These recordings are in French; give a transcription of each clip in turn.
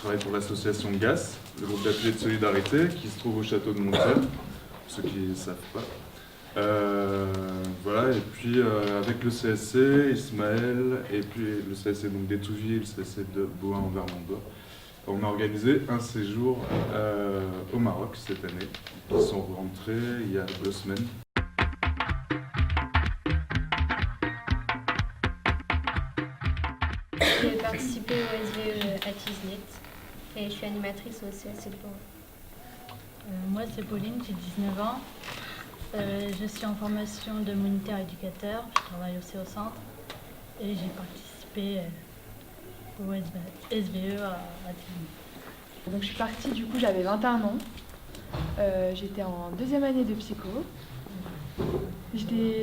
travaille pour l'association GAS, le groupe d'appui et de solidarité, qui se trouve au château de Montiel, pour ceux qui ne savent pas. Voilà, et puis avec le CSC, Ismaël, et puis le CSC donc d'Étouville, le CSC de Bohain-en-Vermandois, on a organisé un séjour au Maroc cette année. Ils sont rentrés il y a 2 semaines. J'ai participé au SVE à Tisnet et je suis animatrice au CSC de Bohain. Moi, c'est Pauline, j'ai 19 ans. Je suis en formation de moniteur éducateur, je travaille aussi au centre et j'ai participé au SVE à Tisnet. Donc je suis partie, du coup j'avais 21 ans, j'étais en 2e année de psycho.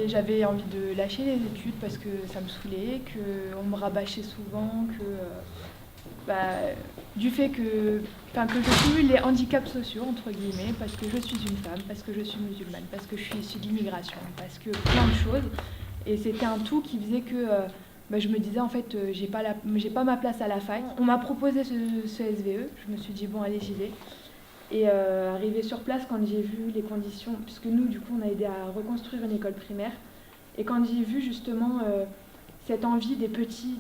J'avais envie de lâcher les études parce que ça me saoulait, qu'on me rabâchait souvent, du fait que je cumule les handicaps sociaux, entre guillemets, parce que je suis une femme, parce que je suis musulmane, parce que je suis issue d'immigration, parce que plein de choses. Et c'était un tout qui faisait que je me disais en fait, j'ai pas ma place à la fac. On m'a proposé ce SVE, je me suis dit bon allez j'y vais. Et arrivé sur place, quand j'ai vu les conditions, puisque nous du coup on a aidé à reconstruire une école primaire, et quand j'ai vu justement cette envie des petits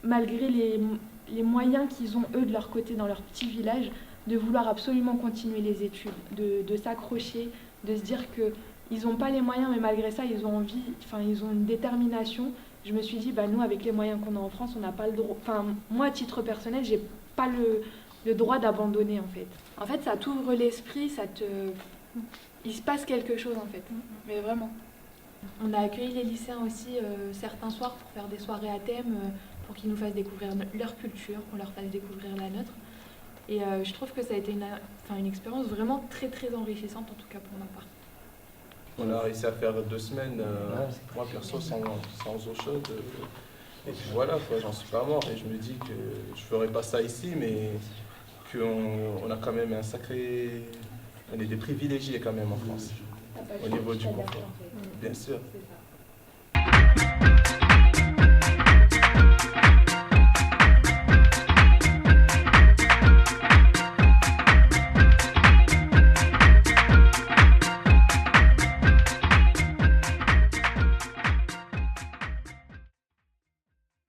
malgré les moyens qu'ils ont eux de leur côté dans leur petit village, de vouloir absolument continuer les études, de s'accrocher, de se dire qu'ils n'ont pas les moyens mais malgré ça ils ont envie, ils ont une détermination. Je me suis dit nous avec les moyens qu'on a en France on n'a pas le droit, moi à titre personnel j'ai pas le droit d'abandonner en fait. En fait ça t'ouvre l'esprit, il se passe quelque chose en fait, mais vraiment. On a accueilli les lycéens aussi certains soirs pour faire des soirées à thème, pour qu'ils nous fassent découvrir leur culture, qu'on leur fasse découvrir la nôtre. Et je trouve que ça a été une expérience vraiment très très enrichissante, en tout cas pour ma part. On a réussi à faire 2 semaines, moi perso, sans eau chaude. Et puis voilà, j'en suis pas mort. Et je me dis que je ferai pas ça ici, mais qu'on a quand même un sacré... On est des privilégiés quand même en France, au niveau du confort. Bien sûr.